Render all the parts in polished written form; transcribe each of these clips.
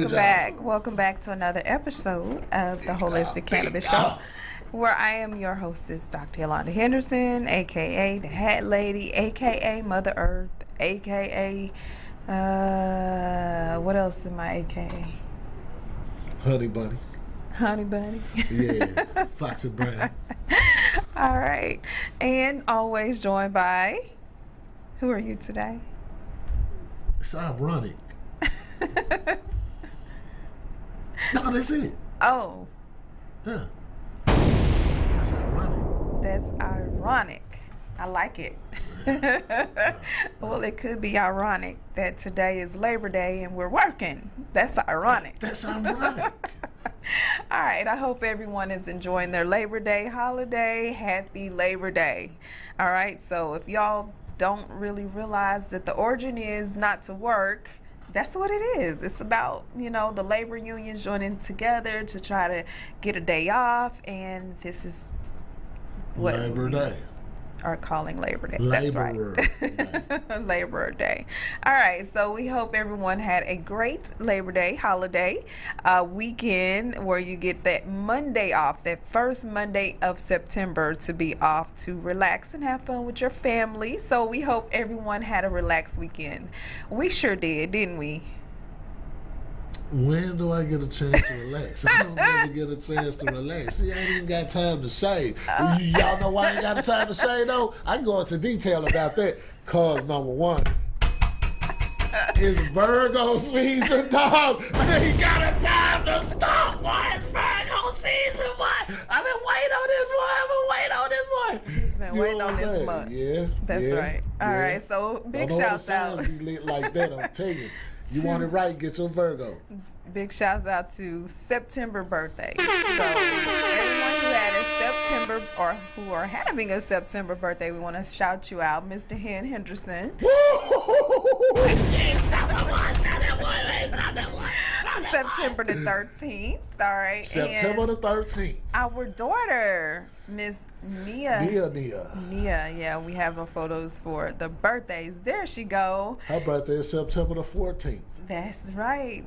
welcome back. Welcome back to another episode of the Holistic Cannabis Show, where I am your hostess, Dr. Yolanda Henderson, a.k.a. the Hat Lady, a.k.a. Mother Earth, a.k.a. What else am I, a.k.a.? Honey Bunny. Honey Bunny. Yeah, Foxy Brown. All right. And always joined by, who are you today? It's ironic. No, that's it. Oh. Yeah. That's ironic. That's ironic. I like it. Well, it could be ironic that today is Labor Day and we're working. That's ironic. That's ironic. All right. I hope everyone is enjoying their Labor Day holiday. Happy Labor Day. All right. So if y'all don't really realize that the origin is not to work, that's what it is. It's about, the labor unions joining together to try to get a day off, and this is what Labor Day. Are calling Labor Day. Laborer That's right. Labor Day. All right. So we hope everyone had a great Labor Day holiday weekend where you get that Monday off, that first Monday of September to be off to relax and have fun with your family. So we hope everyone had a relaxed weekend. We sure did, didn't we? When do I get a chance to relax? I don't ever get a chance to relax. See, I ain't even got time to shave. Y'all know why I ain't got time to shave, though? I can go into detail about that. Cause number one, it's Virgo season, dog. I ain't got a time to stop. Why it's Virgo season? Why? I've been waiting on this one. He's been waiting on this month. Yeah. That's right. All right. So big shouts out. Be lit like that, I'm telling you. You want it right, get your Virgo. Big shouts out to September birthdays. So everyone who had a September or who are having a September birthday, we want to shout you out, Mr. Henderson. September the 13th. All right. September the 13th. Our daughter, Miss Nia. Nia. Yeah, we have her photos for the birthdays. There she go. Her birthday is September the 14th. That's right.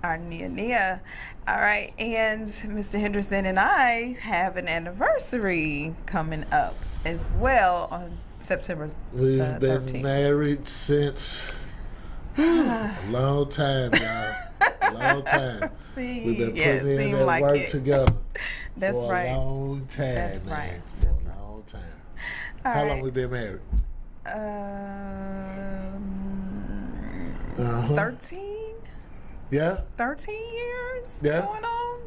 Our Nia. All right. And Mr. Henderson and I have an anniversary coming up as well on September We've 13th. been married since a long time, y'all. A long time. See, we've been putting in that like work it. together. That's for right. a long time, That's man. right. For a long time. All How right. long we been married? 13? Yeah? 13 years Yeah. going on?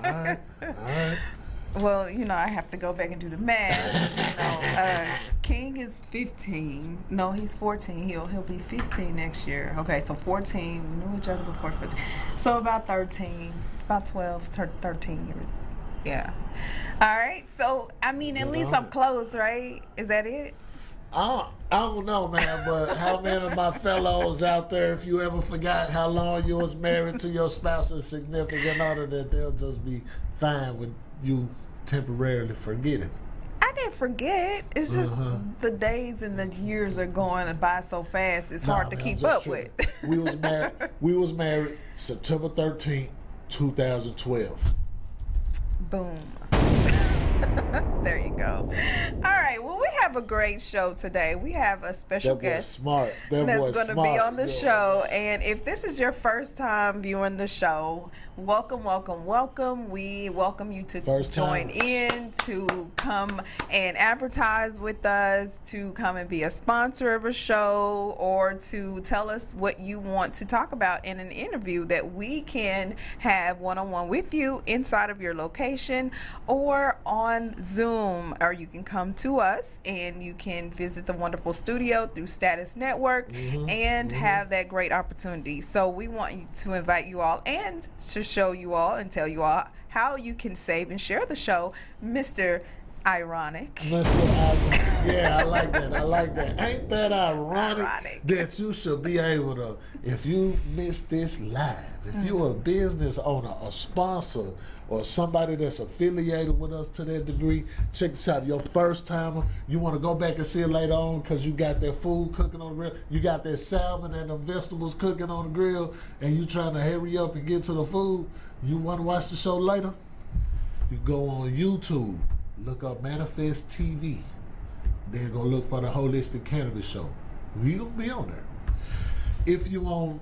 All right. Well, I have to go back and do the math. King is 15. No, he's 14. He'll be 15 next year. Okay, so 14. We knew each other before 14. So about 13, about 12, 13 years. Yeah. All right. So, at least I'm close, right? Is that it? I don't know, man, but how many of my fellows out there, if you ever forgot how long you was married to your spouse or significant other, that they'll just be fine with you temporarily forgetting? I didn't forget. It's just the days and the years are going by so fast. It's hard to keep up with. We was married September 13th, 2012. Boom. There you go. All right. Well, we have a great show today. We have a special guest Smart. that's going to be on the show. And if this is your first time viewing the show, welcome. We welcome you to join in, to come and advertise with us, to come and be a sponsor of a show, or to tell us what you want to talk about in an interview that we can have one-on-one with you inside of your location or on Zoom, or you can come to us and you can visit the wonderful studio through Status Network and have that great opportunity. So we want to invite you all and to show you all and tell you all how you can save and share the show, Mr. Ironic. Yeah, I like that. Ain't that ironic that you should be able to, if you miss this live, If you're a business owner, a sponsor, or somebody that's affiliated with us to that degree, check this out. Your first timer, you want to go back and see it later on because you got that food cooking on the grill, you got that salmon and the vegetables cooking on the grill, and you trying to hurry up and get to the food. You want to watch the show later? You go on YouTube, look up Manifest TV, then go look for the Holistic Cannabis Show. We gonna be on there. If you on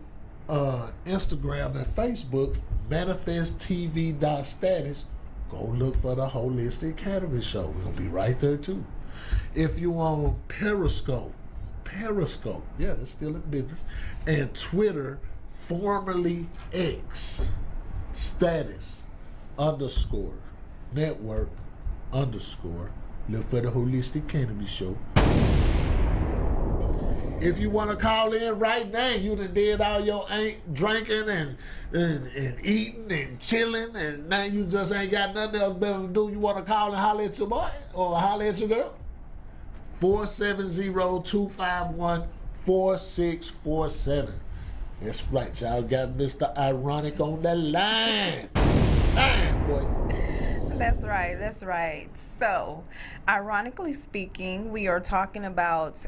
Instagram and Facebook, manifesttv.status, go look for the Holistic Cannabis Show. We'll be right there too. If you on Periscope, yeah, it's still in business, and Twitter, formerly X, status _network _ look for the Holistic Cannabis Show. If you want to call in right now, you done did all your drinking and eating and chilling, and now you just ain't got nothing else better to do. You want to call and holler at your boy or holler at your girl? 470-251-4647. That's right, y'all got Mr. Ironic on the line. Boy. That's right. So, ironically speaking, we are talking about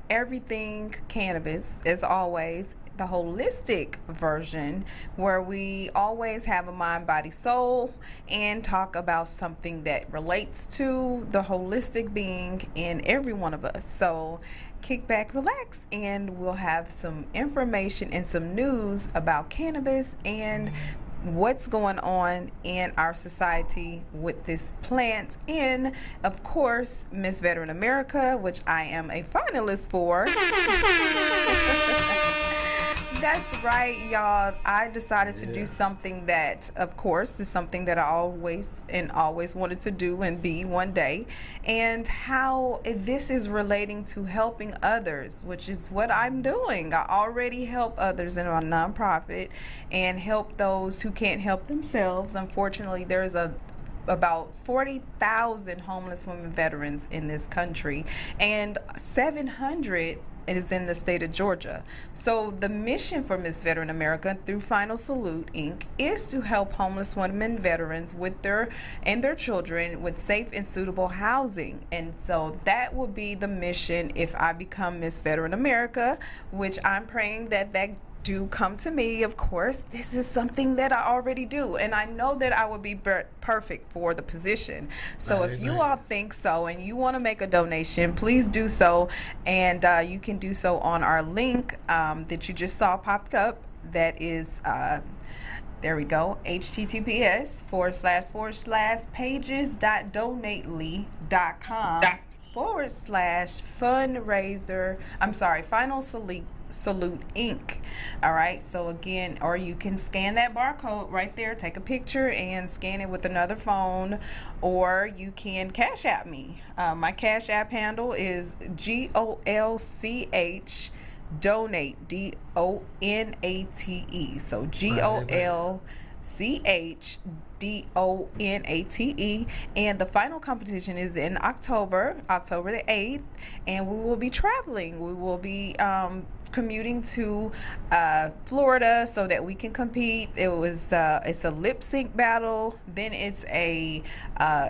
everything cannabis, as always, the holistic version, where we always have a mind, body, soul, and talk about something that relates to the holistic being in every one of us. So kick back, relax, and we'll have some information and some news about cannabis and what's going on in our society with this plant, and of course Miss Veteran America, which I am a finalist for. That's right, y'all. I decided to do something that, of course, is something that I always wanted to do and be one day, and how this is relating to helping others, which is what I'm doing. I already help others in my nonprofit and help those who can't help themselves. Unfortunately, there's about 40,000 homeless women veterans in this country, and 700 is in the state of Georgia. So the mission for Miss Veteran America through Final Salute Inc. is to help homeless women veterans with their children with safe and suitable housing. And so that will be the mission if I become Miss Veteran America, which I'm praying that do come to me. Of course, this is something that I already do, and I know that I would be perfect for the position. So if you all think so and you want to make a donation, please do so, and you can do so on our link that you just saw popped up. That is there we go, https://pages.donately.com/fundraiser. Final Salute Inc. All right, so again, or you can scan that barcode right there, take a picture and scan it with another phone, or you can Cash App me. My Cash App handle is GOLCH donate, DONATE. So GOLCH DONATE, and the final competition is in October the 8th, and we will be traveling. We will be commuting to Florida so that we can compete. It's a lip sync battle, then it's a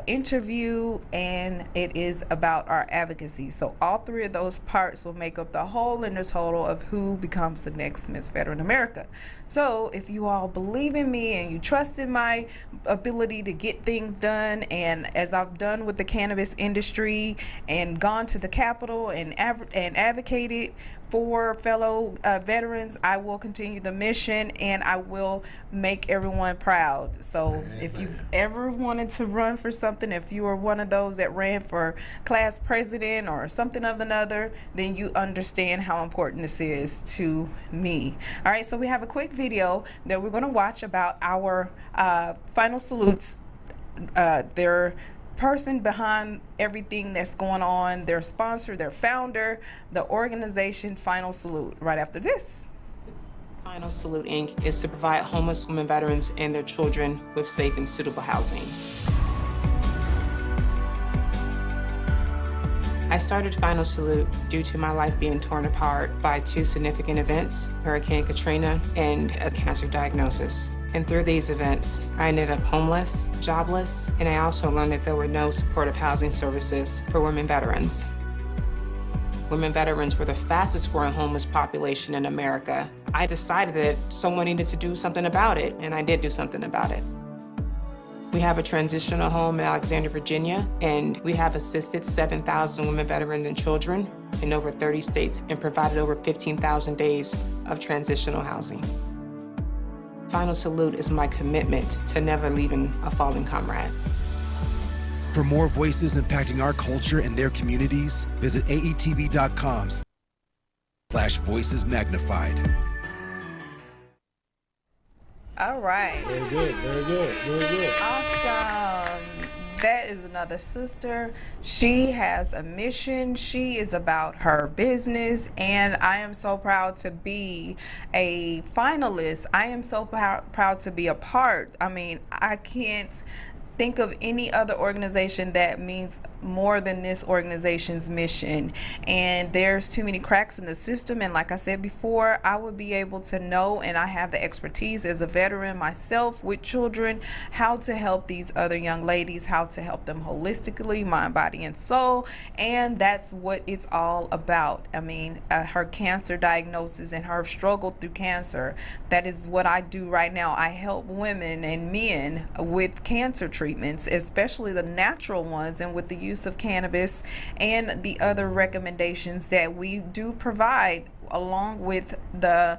interview, and it is about our advocacy. So all three of those parts will make up the whole and the total of who becomes the next Miss Veteran America. So if you all believe in me and you trust in my ability to get things done, and as I've done with the cannabis industry and gone to the Capitol and advocated for fellow veterans, I will continue the mission and I will make everyone proud. So if you ever wanted to run for something, if you were one of those that ran for class president or something of another, then you understand how important this is to me. All right, so we have a quick video that we're going to watch about our Final Salutes, their person behind everything that's going on, their sponsor, their founder, the organization Final Salute, right after this. Final Salute Inc. is to provide homeless women veterans and their children with safe and suitable housing. I started Final Salute due to my life being torn apart by two significant events, Hurricane Katrina and a cancer diagnosis. And through these events, I ended up homeless, jobless, and I also learned that there were no supportive housing services for women veterans. Women veterans were the fastest growing homeless population in America. I decided that someone needed to do something about it, and I did do something about it. We have a transitional home in Alexandria, Virginia, and we have assisted 7,000 women, veterans, and children in over 30 states and provided over 15,000 days of transitional housing. Final Salute is my commitment to never leaving a fallen comrade. For more voices impacting our culture and their communities, visit aetv.com/voices magnified. All right. Very good, very good, very good. Awesome. That is another sister. She has a mission. She is about her business, and I am so proud to be a finalist. I am so proud to be a part. I mean, I can't think of any other organization that means more than this organization's mission. And there's too many cracks in the system, and like I said before, I would be able to know, and I have the expertise as a veteran myself with children, how to help these other young ladies, how to help them holistically, mind, body, and soul. And that's what it's all about. I mean, her cancer diagnosis and her struggle through cancer, that is what I do right now. I help women and men with cancer treatments, especially the natural ones, and with the use of cannabis and the other recommendations that we do provide, along with the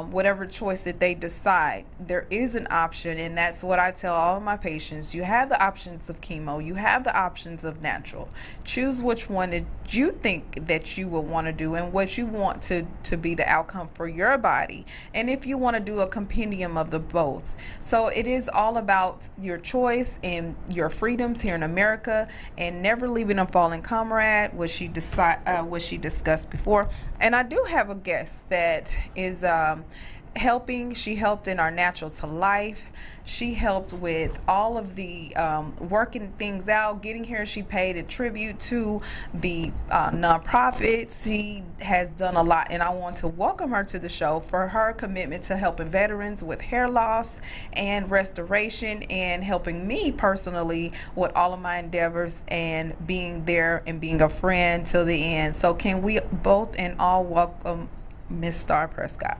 whatever choice that they decide. There is an option, and that's what I tell all of my patients. You have the options of chemo, you have the options of natural. Choose which one that you think that you will want to do and what you want to be the outcome for your body, and if you want to do a compendium of the both. So it is all about your choice and your freedoms here in America, and never leaving a fallen comrade, what she discussed before. And I do have a guest that is helping. She helped in our Natural to Life. She helped with all of the working things out, getting here. She paid a tribute to the nonprofit. She has done a lot, and I want to welcome her to the show for her commitment to helping veterans with hair loss and restoration, and helping me personally with all of my endeavors and being there and being a friend till the end. So can we both and all welcome Miss Star Prescott?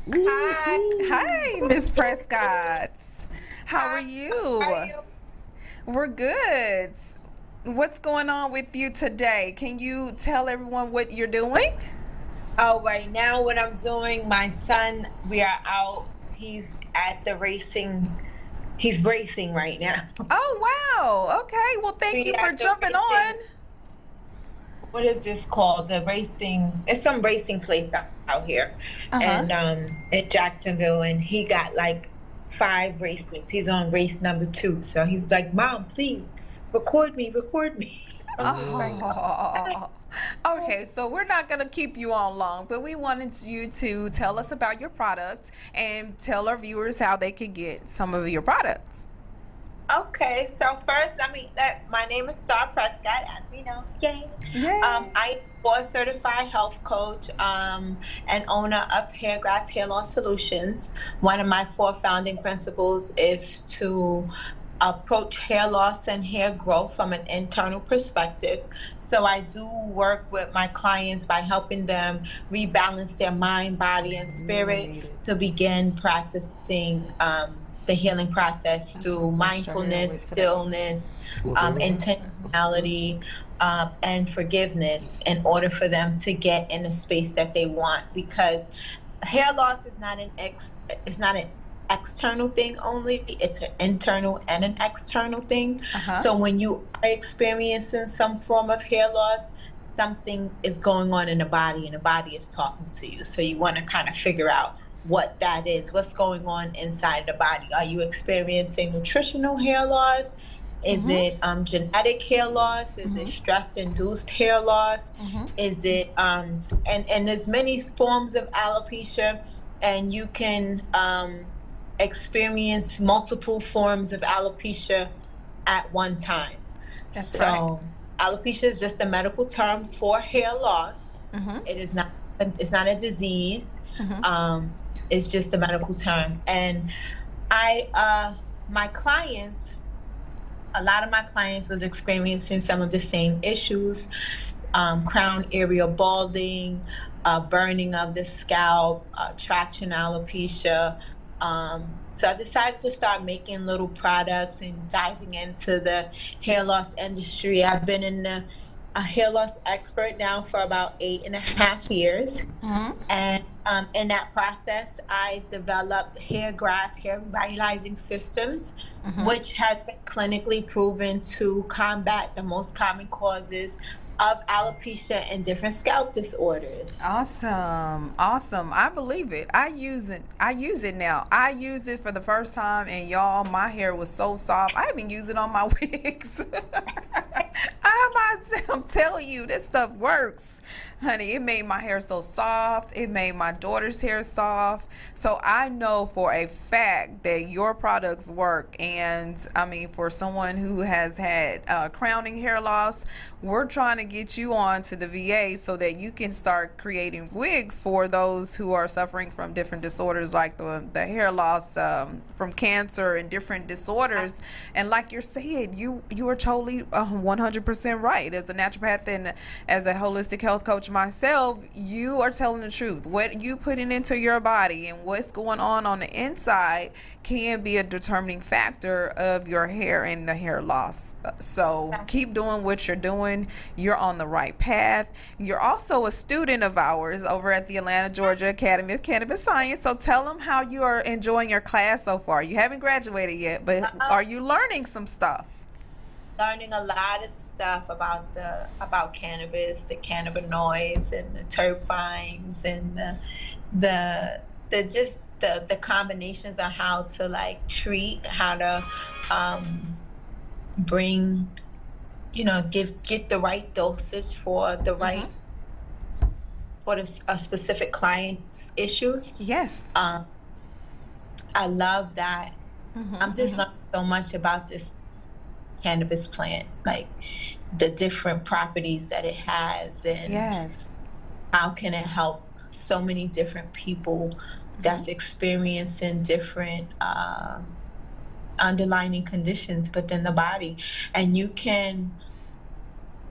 Hi, Miss Prescott. How are you? We're good. What's going on with you today? Can you tell everyone what you're doing? Oh, right now what I'm doing, my son, we are out. He's at the racing. He's racing right now. Oh, wow. Okay. Well, thank you for jumping on. What is this called? The racing. It's some racing place out here, and in Jacksonville, and he got like 5 races. He's on race number 2, so he's like, "Mom, please record me." Oh. Okay, so we're not going to keep you on long, but we wanted you to tell us about your product and tell our viewers how they can get some of your products. Okay, so first, my name is Star Prescott, as we know. Yay. I'm a board-certified health coach and owner of Hairgrass Hair Loss Solutions. One of my 4 founding principles is to approach hair loss and hair growth from an internal perspective. So I do work with my clients by helping them rebalance their mind, body, and spirit to begin practicing the healing process through mindfulness, stillness, intentionality, and forgiveness, in order for them to get in the space that they want. Because hair loss is not an external thing only, it's an internal and an external thing. So when you are experiencing some form of hair loss, something is going on in the body, and the body is talking to you. So you want to kind of figure out what that is, what's going on inside the body. Are you experiencing nutritional hair loss? Is it genetic hair loss? Is it stress-induced hair loss? Is it and there's many forms of alopecia, and you can experience multiple forms of alopecia at one time. That's right. alopecia is just a medical term for hair loss. It is not. It's not a disease. It's just a medical term. And my clients, a lot of my clients was experiencing some of the same issues: crown area balding, burning of the scalp, traction alopecia. So I decided to start making little products and diving into the hair loss industry. I've been a hair loss expert now for about 8.5 years. And in that process, I developed hair grass, hair revitalizing systems, which has been clinically proven to combat the most common causes of alopecia and different scalp disorders. Awesome. I believe it. I use it now. I used it for the first time, and y'all, my hair was so soft. I even use it on my wigs. I'm telling you, this stuff works. Honey, it made my hair so soft. It made my daughter's hair soft. So I know for a fact that your products work. And I mean, for someone who has had crowning hair loss, we're trying to get you on to the VA so that you can start creating wigs for those who are suffering from different disorders, like the hair loss from cancer and different disorders. And like you're saying, you are totally 100% right. As a naturopath and as a holistic health coach myself, you are telling the truth. What you putting into your body and what's going on the inside can be a determining factor of your hair and the hair loss. So keep doing what you're doing. You're on the right path. You're also a student of ours over at the Atlanta, Georgia Academy of Cannabis Science. So tell them how you are enjoying your class so far. You haven't graduated yet, but are you learning some stuff? Learning a lot of stuff about cannabis, the cannabinoids and the terpenes and the combinations of how to like treat, how to bring, get the right dosage for the right for a specific client's issues. Yes. I love that. I'm just learning so much about this cannabis plant, like the different properties that it has, and how can it help so many different people that's experiencing different underlying conditions within the body. And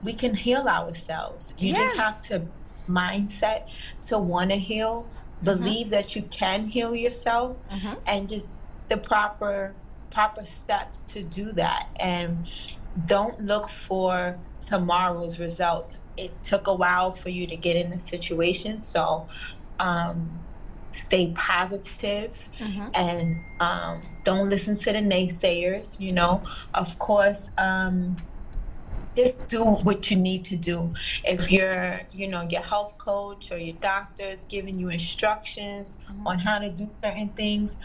we can heal ourselves. You just have to mindset to want to heal, believe that you can heal yourself, and just the proper steps to do that. And don't look for tomorrow's results. It took a while for you to get in the situation, so stay positive and don't listen to the naysayers. Of course, just do what you need to do. If your health coach or your doctor is giving you instructions on how to do certain things,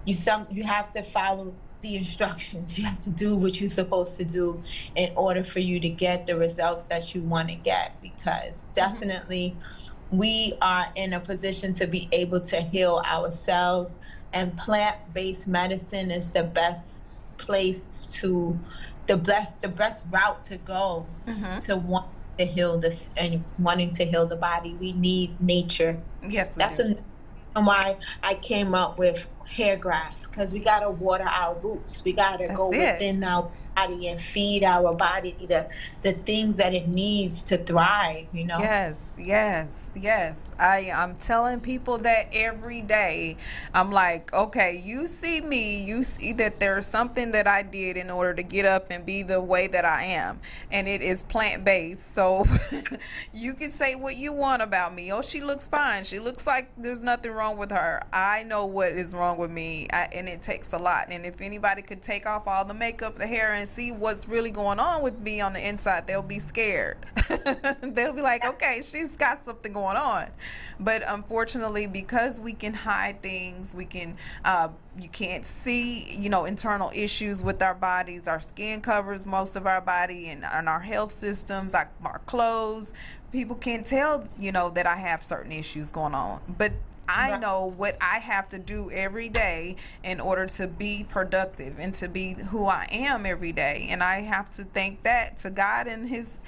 you have to follow the instructions. You have to do what you're supposed to do in order for you to get the results that you want to get, because definitely we are in a position to be able to heal ourselves, and plant-based medicine is the best the best route to go to want to heal this and wanting to heal the body. We need nature. Yes, that's why I came up with hair grass, because we got to water our roots. We got to go within our body and feed our body the things that it needs to thrive, Yes. I'm telling people that every day. I'm like, okay, you see me, you see that there's something that I did in order to get up and be the way that I am, and it is plant-based. So you can say what you want about me. Oh, she looks fine, she looks like there's nothing wrong with her. I know what is wrong with me, and it takes a lot. And if anybody could take off all the makeup, the hair, and see what's really going on with me on the inside, they'll be scared. They'll be like, okay, she's got something going on. But unfortunately, because we can hide things, we can you can't see internal issues with our bodies. Our skin covers most of our body, and our health systems, our clothes. People can't tell that I have certain issues going on, but I know what I have to do every day in order to be productive and to be who I am every day. And I have to thank that to God and his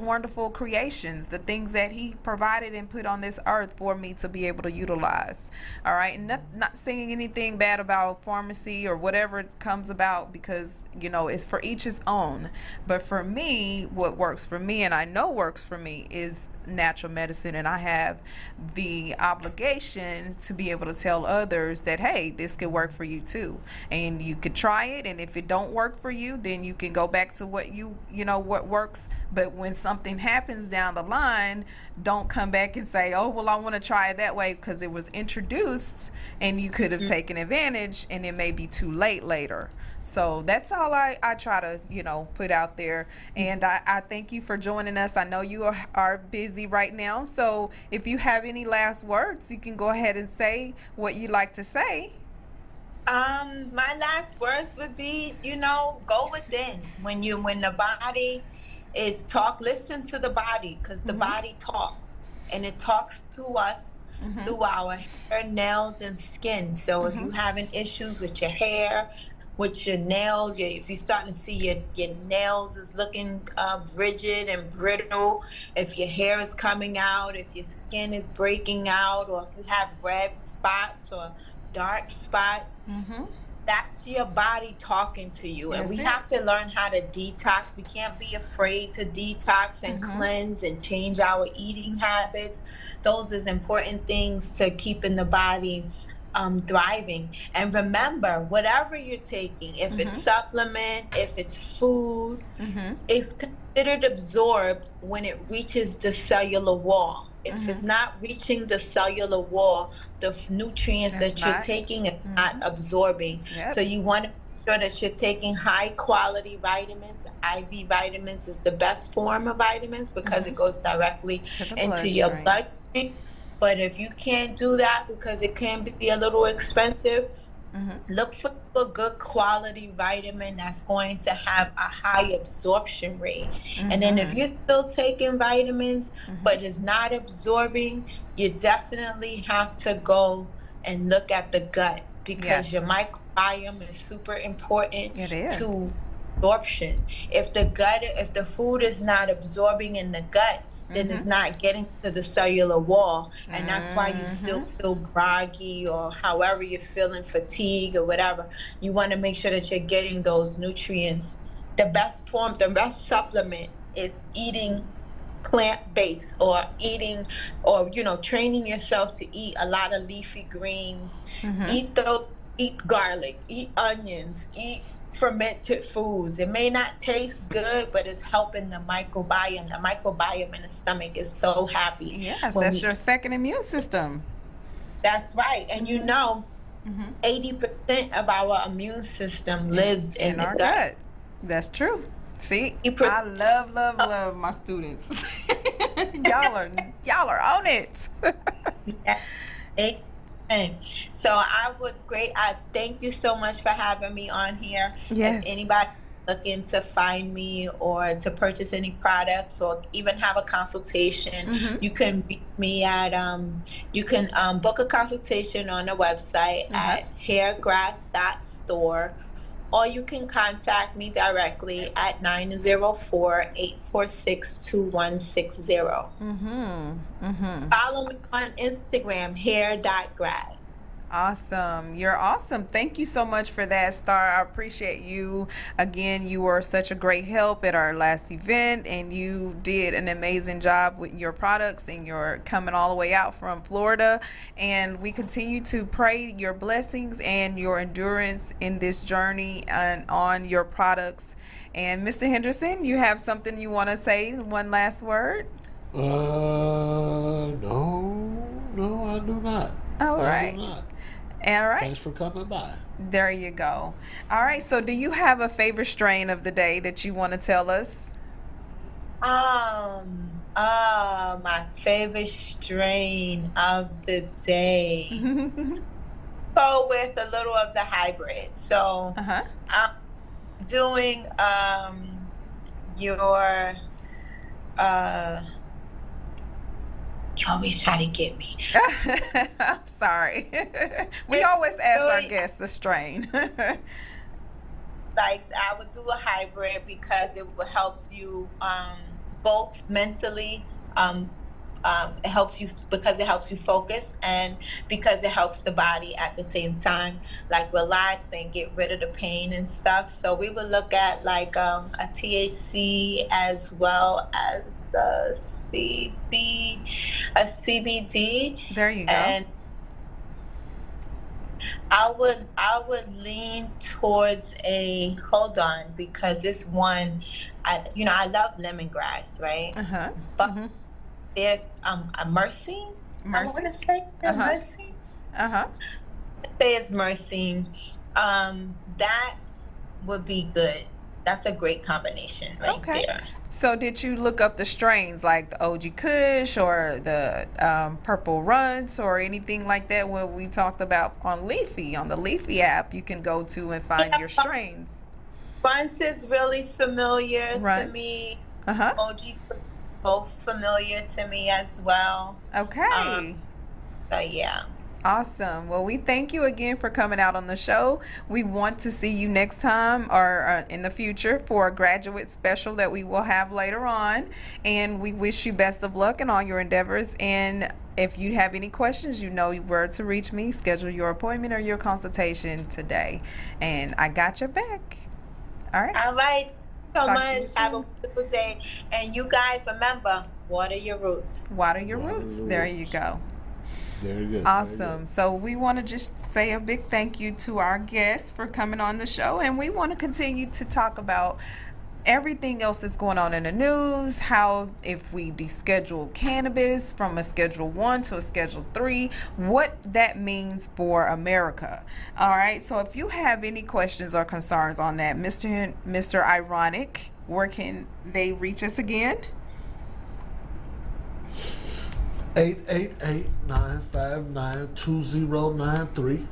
wonderful creations, the things that he provided and put on this earth for me to be able to utilize. All right. And not saying anything bad about pharmacy or whatever it comes about, because, you know, it's for each his own. But for me, what works for me, and I know works for me, is natural medicine. And I have the obligation to be able to tell others that, hey, this could work for you too, and you could try it. And if it don't work for you, then you can go back to what you know what works. But when something happens down the line, don't come back and say, oh, well, I want to try it that way, because it was introduced and you could have taken advantage, and it may be too late later. So that's all I try to, you know, put out there. And I thank you for joining us. I know you are busy right now. So if you have any last words, you can go ahead and say what you'd like to say. My last words would be, you know, go within. When the body is listen to the body, because the body talks, and it talks to us through our hair, nails, and skin. So if you're having issues with your hair, with your nails, if you're starting to see your nails is looking rigid and brittle, if your hair is coming out, if your skin is breaking out, or if you have red spots or dark spots, that's your body talking to you. And we have to learn how to detox. We can't be afraid to detox and cleanse and change our eating habits. Those is important things to keeping the body thriving. And remember, whatever you're taking, if it's supplement, if it's food, it's considered absorbed when it reaches the cellular wall. If it's not reaching the cellular wall, the nutrients that you're taking is not absorbing. So you want to make sure that you're taking high quality vitamins. IV vitamins is the best form of vitamins, because it goes directly into your bloodstream. But if you can't do that, because it can be a little expensive, look for a good quality vitamin that's going to have a high absorption rate. And then if you're still taking vitamins, but it's not absorbing, you definitely have to go and look at the gut, because your microbiome is super important to absorption. If the food is not absorbing in the gut, then it's not getting to the cellular wall, and that's why you still feel groggy, or however you're feeling, fatigue or whatever. You want to make sure that you're getting those nutrients. The best supplement is eating plant-based, or training yourself to eat a lot of leafy greens. Eat garlic, eat onions, eat fermented foods. It may not taste good, but it's helping the microbiome. The microbiome in the stomach is so happy. Yes, that's your second immune system. That's right. And 80% of our immune system lives in our gut. That's true. See, I love my students. y'all are on it. So I thank you so much for having me on here. Yes. If anybody looking to find me or to purchase any products or even have a consultation, you can reach me at book a consultation on the website at hairgrass.store, or you can contact me directly at 904-846-2160. Follow me on Instagram, hair.grass. Awesome. You're awesome. Thank you so much for that, Star. I appreciate you. Again, you were such a great help at our last event, and you did an amazing job with your products, and you're coming all the way out from Florida. And we continue to pray your blessings and your endurance in this journey and on your products. And Mr. Henderson, you have something you want to say? One last word? No, I do not. All right. I do not. All right. Thanks for coming by. There you go. All right. So do you have a favorite strain of the day that you want to tell us? My favorite strain of the day. Go with a little of the hybrid. So I'm doing your You always try to get me. I'm sorry. We always ask our guests the strain. Like, I would do a hybrid because it helps you both mentally. It helps you because it helps you focus, and because it helps the body at the same time, like relax and get rid of the pain and stuff. So we would look at like a THC as well as a CBD. There you go. And I would lean towards because this one, I love lemongrass, right? But there's a myrcene. I want to say myrcene. There's myrcene. That would be good. That's a great combination right there. So did you look up the strains like the OG Kush or the Purple Runts or anything like that? What we talked about on the Leafy app, you can go to and find your strains. Runts is really familiar to me. OG both familiar to me as well. Okay. So yeah. Awesome. Well, we thank you again for coming out on the show. We want to see you next time or in the future for a graduate special that we will have later on. And we wish you best of luck in all your endeavors. And if you have any questions, you know where to reach me. Schedule your appointment or your consultation today. And I got your back. All right. All right. So much. Have a wonderful day. And you guys remember, water your roots. Water your roots. There you go. Very good. Awesome. Very good. So we want to just say a big thank you to our guests for coming on the show, and we want to continue to talk about everything else that's going on in the news, how if we deschedule cannabis from a Schedule 1 to a Schedule 3, what that means for America. All right, so if you have any questions or concerns on that, Mr. Ironic, where can they reach us again? 888-959-2093.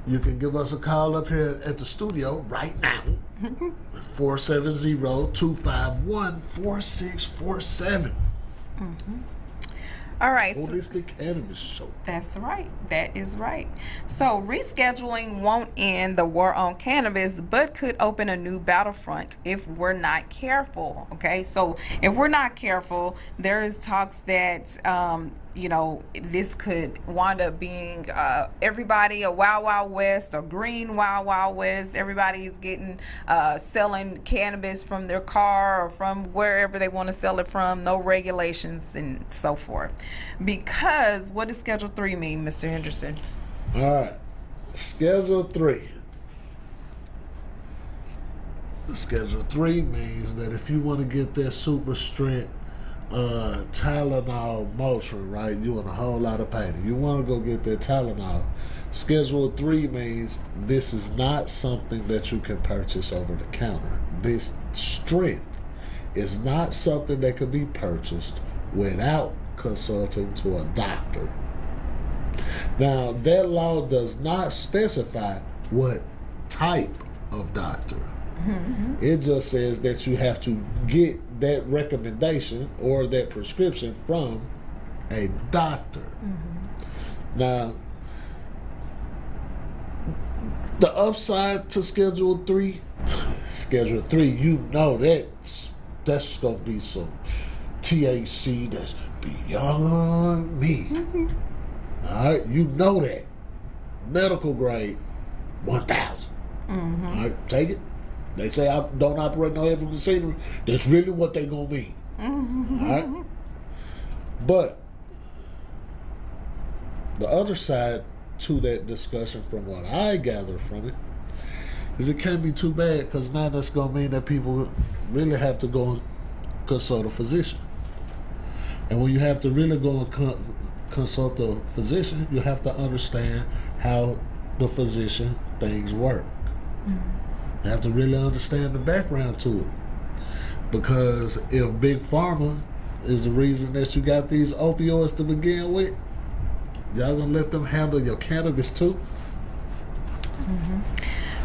You can give us a call up here at the studio right now. 470-251-4647. All right. Holistic Cannabis Show. That's right. That is right. So rescheduling won't end the war on cannabis, but could open a new battlefront if we're not careful. Okay. So if we're not careful, there is talks that, this could wind up being everybody a Wild Wild West or green Wild Wild West. Everybody is getting selling cannabis from their car or from wherever they want to sell it from. No regulations and so forth. Because what does Schedule 3 mean, Mr. Henderson? All right. Schedule 3. Schedule 3 means that if you want to get that super strength Tylenol Motrin, right? You want a whole lot of pain. You want to go get that Tylenol. Schedule 3 means this is not something that you can purchase over the counter. This strength is not something that can be purchased without consulting to a doctor. Now, that law does not specify what type of doctor. It just says that you have to get that recommendation or that prescription from a doctor. Now, the upside to Schedule 3, you know that's going to be some THC that's beyond me. All right, you know that. Medical grade, 1,000. All right, take it. They say I don't operate no heavy machinery. That's really what they gonna mean. All right. But the other side to that discussion, from what I gather from it, is it can't be too bad, because now that's gonna mean that people really have to go and consult a physician. And when you have to really go and consult a physician, you have to understand how the physician things work. You have to really understand the background to it. Because if Big Pharma is the reason that you got these opioids to begin with, y'all gonna let them handle your cannabis too?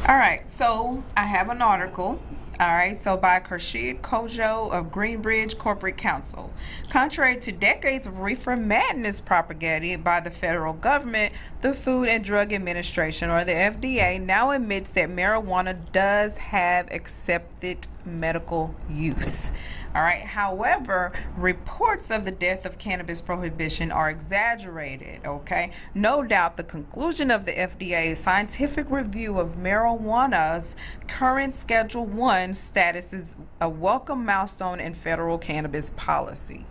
All right, so I have an article All right, so by Kershid Kojo of Greenbridge Corporate Counsel. Contrary to decades of reefer madness propagated by the federal government, the Food and Drug Administration, or the FDA, now admits that marijuana does have accepted medical use. All right. However, reports of the death of cannabis prohibition are exaggerated. Okay. No doubt the conclusion of the FDA's scientific review of marijuana's current Schedule 1 status is a welcome milestone in federal cannabis policy.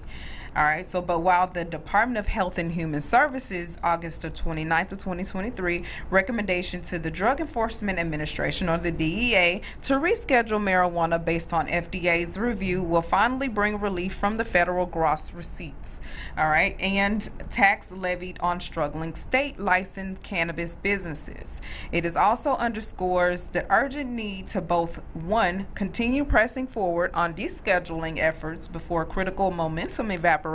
All right, so but while the Department of Health and Human Services, August the 29th of 2023, recommendation to the Drug Enforcement Administration, or the DEA, to reschedule marijuana based on FDA's review will finally bring relief from the federal gross receipts, all right, and tax levied on struggling state licensed cannabis businesses. It is also underscores the urgent need to both, one, continue pressing forward on descheduling efforts before critical momentum evaporates,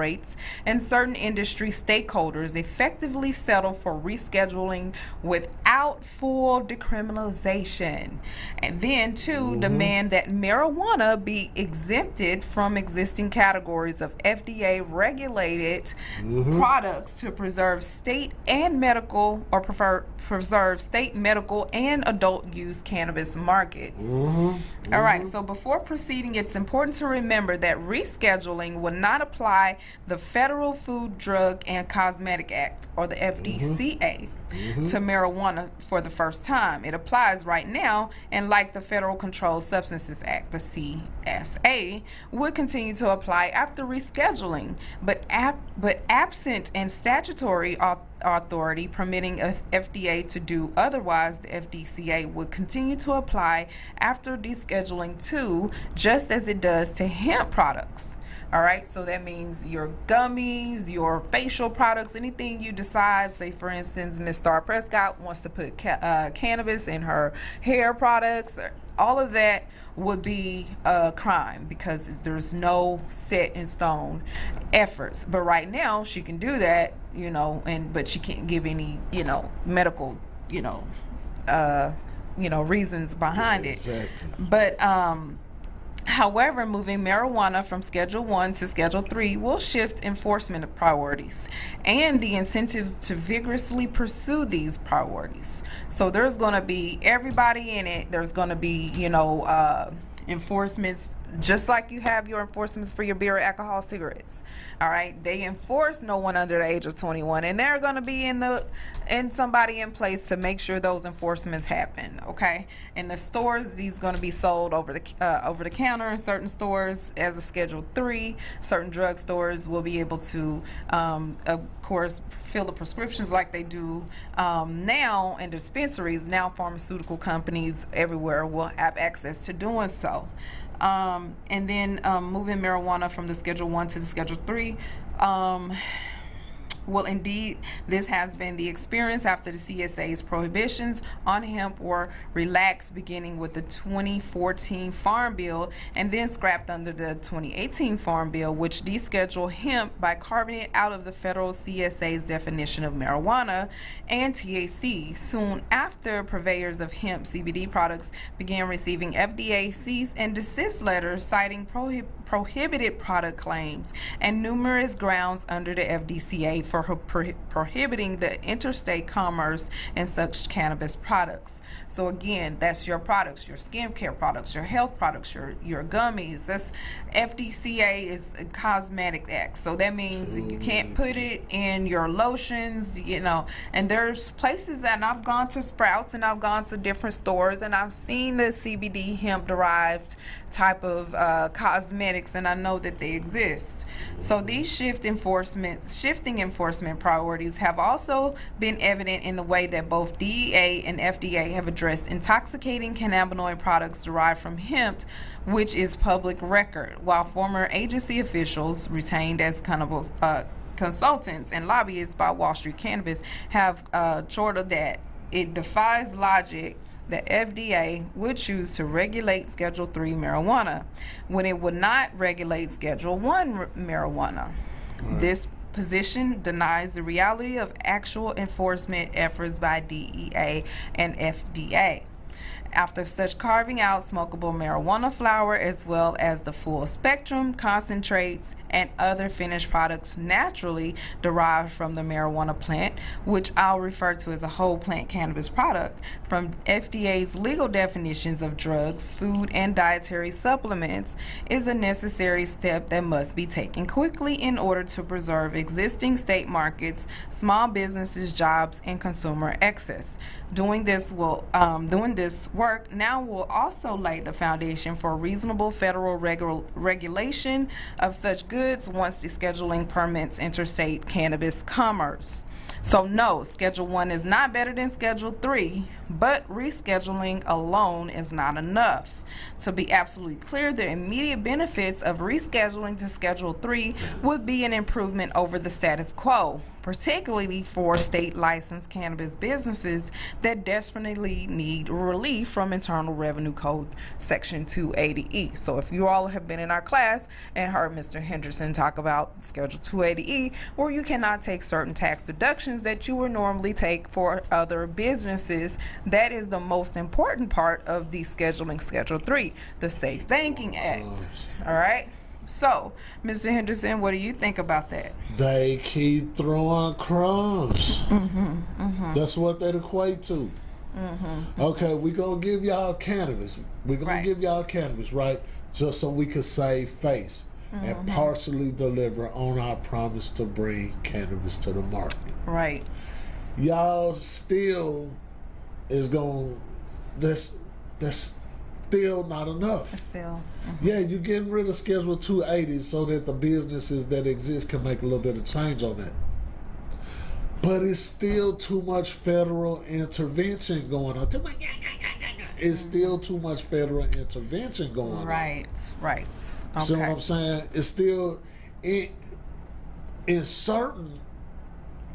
and certain industry stakeholders effectively settle for rescheduling without full decriminalization. And then two, demand that marijuana be exempted from existing categories of FDA regulated products to preserve state and medical, or preserve state medical and adult use cannabis markets. All right, so before proceeding, it's important to remember that rescheduling will not apply the Federal Food, Drug, and Cosmetic Act, or the FDCA, to marijuana for the first time. It applies right now, and like the Federal Controlled Substances Act, the CSA, would continue to apply after rescheduling, but absent and statutory authority permitting FDA to do otherwise, the FDCA would continue to apply after descheduling too, just as it does to hemp products. All right, so that means your gummies, your facial products, anything you decide, say for instance, Miss Star Prescott wants to put cannabis in her hair products, all of that would be a crime because there's no set in stone efforts. But right now she can do that, you know, but she can't give any, you know, medical, reasons behind it. But however, moving marijuana from Schedule 1 to Schedule 3 will shift enforcement priorities and the incentives to vigorously pursue these priorities. So there's going to be everybody in it. There's going to be, enforcements, just like you have your enforcements for your beer, alcohol, cigarettes. All right, they enforce no one under the age of 21, and they're going to be in somebody in place to make sure those enforcements happen. Okay, in the stores, these going to be sold over the counter in certain stores as a Schedule 3. Certain drug stores will be able to, of course, fill the prescriptions like they do now in dispensaries. Now, pharmaceutical companies everywhere will have access to doing so. And then moving marijuana from the Schedule 1 to the Schedule 3. Well, indeed, this has been the experience after the CSA's prohibitions on hemp were relaxed beginning with the 2014 Farm Bill and then scrapped under the 2018 Farm Bill, which descheduled hemp by carving it out of the federal CSA's definition of marijuana and THC. Soon after, purveyors of hemp CBD products began receiving FDA cease and desist letters citing prohibited product claims and numerous grounds under the FDCA for prohibiting the interstate commerce in such cannabis products. So again, that's your products, your skincare products, your health products, your gummies. That's FDCA is a cosmetic act. So that means you can't put it in your lotions, and there's places, and I've gone to Sprouts and I've gone to different stores and I've seen the CBD hemp derived type of cosmetics, and I know that they exist. So these shifting enforcement priorities have also been evident in the way that both DEA and FDA have addressed intoxicating cannabinoid products derived from hemp, which is public record, while former agency officials retained as consultants and lobbyists by Wall Street Cannabis have chortled that it defies logic the FDA would choose to regulate Schedule 3 marijuana when it would not regulate Schedule 1 marijuana. Right. This position denies the reality of actual enforcement efforts by DEA and FDA. After such carving out smokable marijuana flower as well as the full spectrum concentrates and other finished products naturally derived from the marijuana plant, which I'll refer to as a whole plant cannabis product, from FDA's legal definitions of drugs, food, and dietary supplements, is a necessary step that must be taken quickly in order to preserve existing state markets, small businesses, jobs, and consumer access. Doing this work now will also lay the foundation for reasonable federal regulation of such goods once descheduling permits interstate cannabis commerce. So no, Schedule 1 is not better than Schedule 3, but rescheduling alone is not enough. To be absolutely clear, the immediate benefits of rescheduling to Schedule 3 would be an improvement over the status quo, particularly for state licensed cannabis businesses that desperately need relief from Internal Revenue Code Section 280E. So if you all have been in our class and heard Mr. Henderson talk about Schedule 280E, where you cannot take certain tax deductions that you would normally take for other businesses, that is the most important part of descheduling Schedule 3, the Safe Banking Act. All right? So, Mr. Henderson, what do you think about that? They keep throwing crumbs. That's what that equate to. Okay, we're going to give y'all cannabis. We're going to give y'all cannabis, right? Just so we could save face and partially deliver on our promise to bring cannabis to the market. Right. Y'all still is going, that's still not enough. Still. Yeah, you're getting rid of Schedule 280 so that the businesses that exist can make a little bit of change on that. But it's still too much federal intervention going on. It's still too much federal intervention going on. Right. Okay. See what I'm saying? It's still, in certain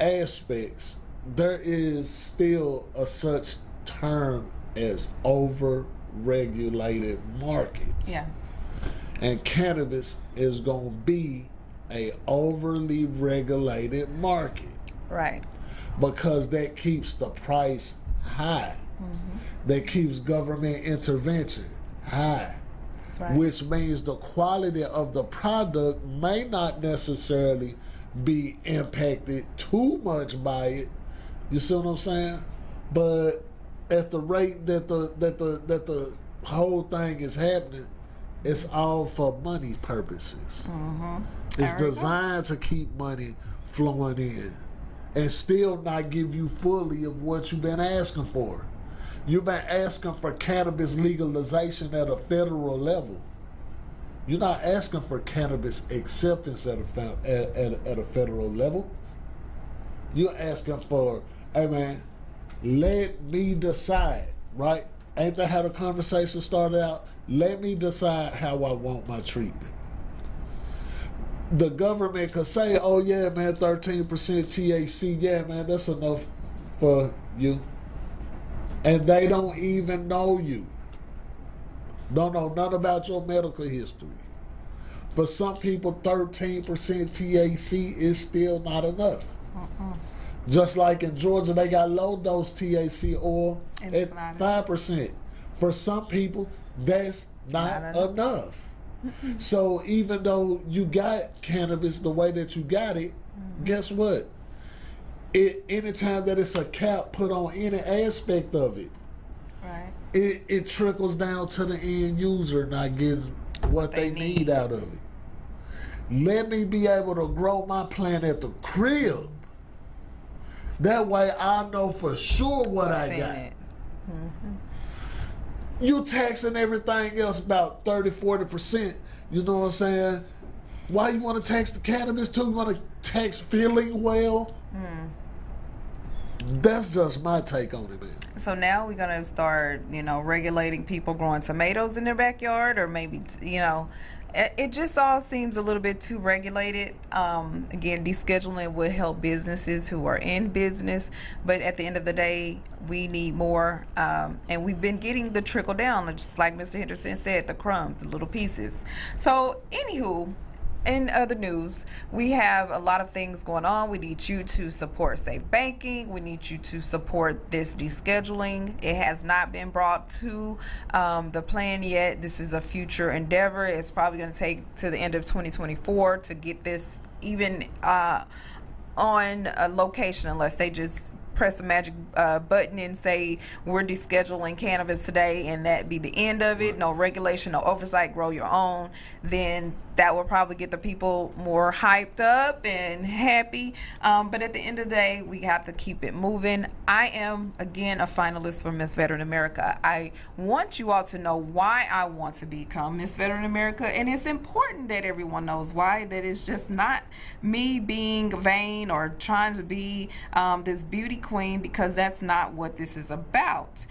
aspects, there is still a such term as over-regulated markets. Yeah. And cannabis is going to be a overly regulated market. Right. Because that keeps the price high. That keeps government intervention high. That's right. Which means the quality of the product may not necessarily be impacted too much by it. You see what I'm saying? But at the rate that the whole thing is happening, it's all for money purposes. It's designed to keep money flowing in and still not give you fully of what you've been asking for. You've been asking for cannabis legalization at a federal level. You're not asking for cannabis acceptance at a federal level. You're asking for, hey man, let me decide, right? Ain't that how the conversation started out? Let me decide how I want my treatment. The government could say, oh yeah, man, 13% THC, yeah, man, that's enough for you. And they don't even know you. Don't know nothing about your medical history. For some people, 13% THC is still not enough. Just like in Georgia, they got low dose THC oil at 5%. For some people, that's not enough. So even though you got cannabis the way that you got it, guess what? Anytime that it's a cap put on any aspect of it, Right. it trickles down to the end user not getting what they need out of it. Let me be able to grow my plant at the crib. That way I know for sure what I got. You taxing everything else about 30-40%. You know what I'm saying? Why you want to tax the cannabis too? You want to tax feeling well? That's just my take on it, man. So now we're going to start, regulating people growing tomatoes in their backyard, or maybe, it just all seems a little bit too regulated. Again, descheduling would help businesses who are in business, but at the end of the day, we need more. And we've been getting the trickle down, just like Mr. Henderson said, the crumbs, the little pieces. So, anywho, in other news, we have a lot of things going on. We need you to support safe banking. We need you to support this descheduling. It has not been brought to the plan yet. This is a future endeavor. It's probably going to take to the end of 2024 to get this even on a location, unless they just press a magic button and say we're descheduling cannabis today and that be the end of it. No regulation, no oversight, grow your own. Then that will probably get the people more hyped up and happy. But at the end of the day, we have to keep it moving. I am, again, a finalist for Miss Veteran America. I want you all to know why I want to become Miss Veteran America. And it's important that everyone knows why, that it's just not me being vain or trying to be this beauty queen, because that's not what this is about.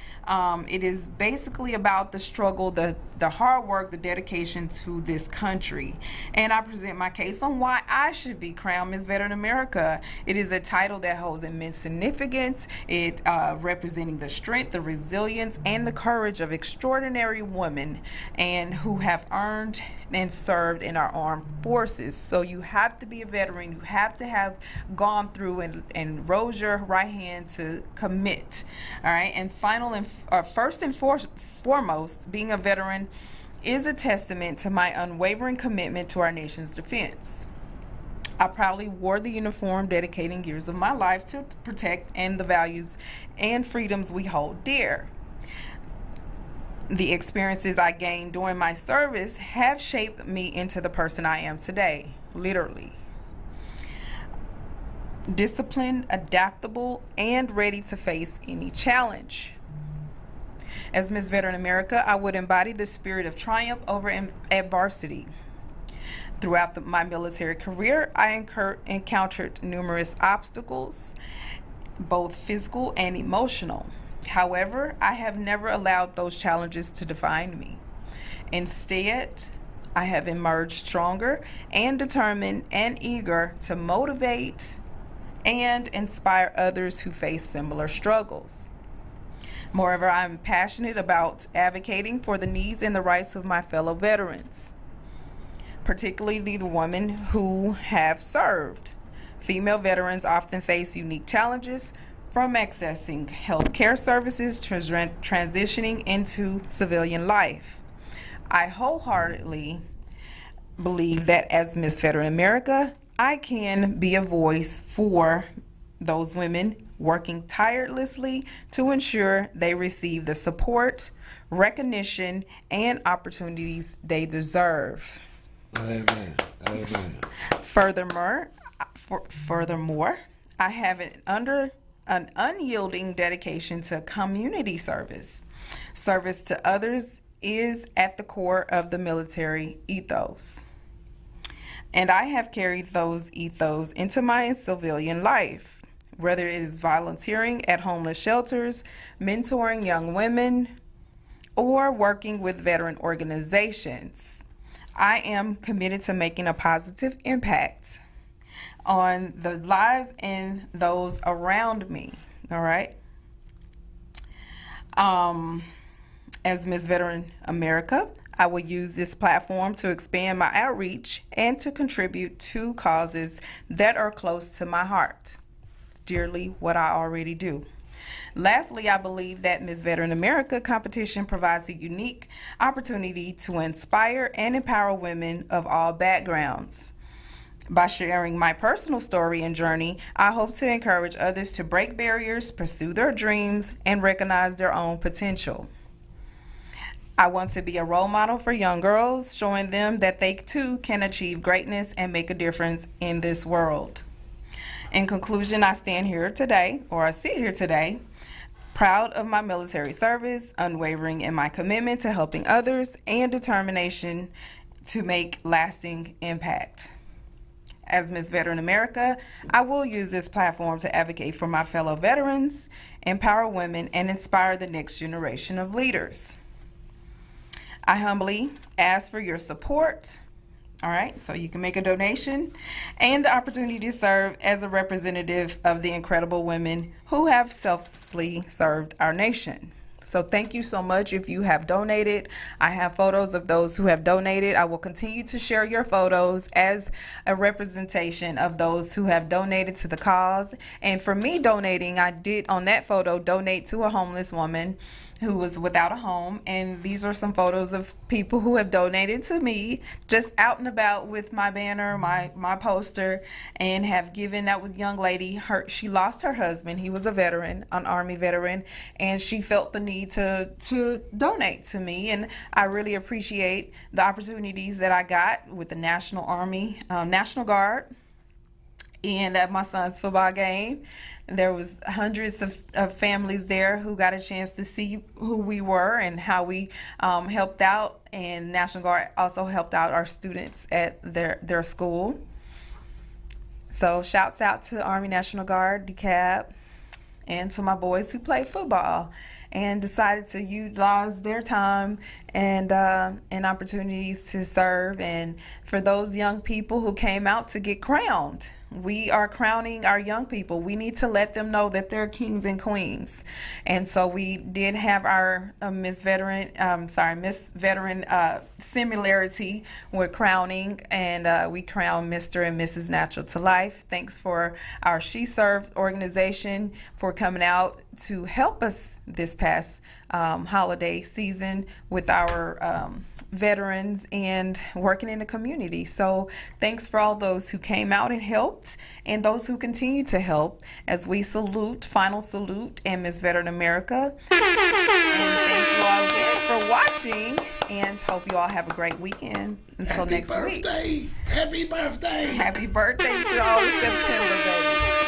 It is basically about the struggle, the hard work, the dedication to this country. And I present my case on why I should be crowned Miss Veteran America. It is a title that holds immense significance. It representing the strength, the resilience, and the courage of extraordinary women and who have earned and served in our armed forces. So you have to be a veteran. You have to have gone through and rose your right hand to commit. All right. And first and foremost, being a veteran is a testament to my unwavering commitment to our nation's defense. I proudly wore the uniform, dedicating years of my life to protect and the values and freedoms we hold dear. The experiences I gained during my service have shaped me into the person I am today, literally. Disciplined, adaptable, and ready to face any challenge. As Miss Veteran America, I would embody the spirit of triumph over adversity. Throughout my military career, I encountered numerous obstacles, both physical and emotional. However, I have never allowed those challenges to define me. Instead, I have emerged stronger and determined and eager to motivate and inspire others who face similar struggles. Moreover, I'm passionate about advocating for the needs and the rights of my fellow veterans, particularly the women who have served. Female veterans often face unique challenges, from accessing health care services to transitioning into civilian life. I wholeheartedly believe that as Miss Veteran America, I can be a voice for those women working tirelessly to ensure they receive the support, recognition, and opportunities they deserve. Amen. Amen. Furthermore, I have an unyielding dedication to community service. Service to others is at the core of the military ethos. And I have carried those ethos into my civilian life, whether it is volunteering at homeless shelters, mentoring young women, or working with veteran organizations. I am committed to making a positive impact on the lives and those around me. All right. As Miss Veteran America, I will use this platform to expand my outreach and to contribute to causes that are close to my heart. It's dearly what I already do. Lastly, I believe that Miss Veteran America competition provides a unique opportunity to inspire and empower women of all backgrounds. By sharing my personal story and journey, I hope to encourage others to break barriers, pursue their dreams, and recognize their own potential. I want to be a role model for young girls, showing them that they too can achieve greatness and make a difference in this world. In conclusion, I sit here today, proud of my military service, unwavering in my commitment to helping others, and determination to make lasting impact. As Miss Veteran America, I will use this platform to advocate for my fellow veterans, empower women, and inspire the next generation of leaders. I humbly ask for your support, all right, so you can make a donation, and the opportunity to serve as a representative of the incredible women who have selflessly served our nation. So thank you so much if you have donated. I have photos of those who have donated. I will continue to share your photos as a representation of those who have donated to the cause. And for me donating, I did on that photo donate to a homeless woman who was without a home, and these are some photos of people who have donated to me, just out and about with my banner, my poster, and have given. That was young lady, she lost her husband. He was a veteran, an Army veteran, and she felt the need to donate to me, and I really appreciate the opportunities that I got with the National Army, National Guard, and at my son's football game. There was hundreds of families there who got a chance to see who we were and how we helped out. And National Guard also helped out our students at their school. So shouts out to Army National Guard, DeKalb, and to my boys who play football and decided to utilize their time and opportunities to serve. And for those young people who came out to get crowned, we are crowning our young people. We need to let them know that they're kings and queens. And so we did have our Miss Veteran similarity with crowning, and we crowned Mr. and Mrs. Natural to Life. Thanks for our She Served organization for coming out to help us this past holiday season with our veterans and working in the community. So thanks for all those who came out and helped, and those who continue to help, as we final salute and Miss Veteran America. And thank you all again for watching, and hope you all have a great weekend until next week. Happy birthday! Happy birthday to all the September babies.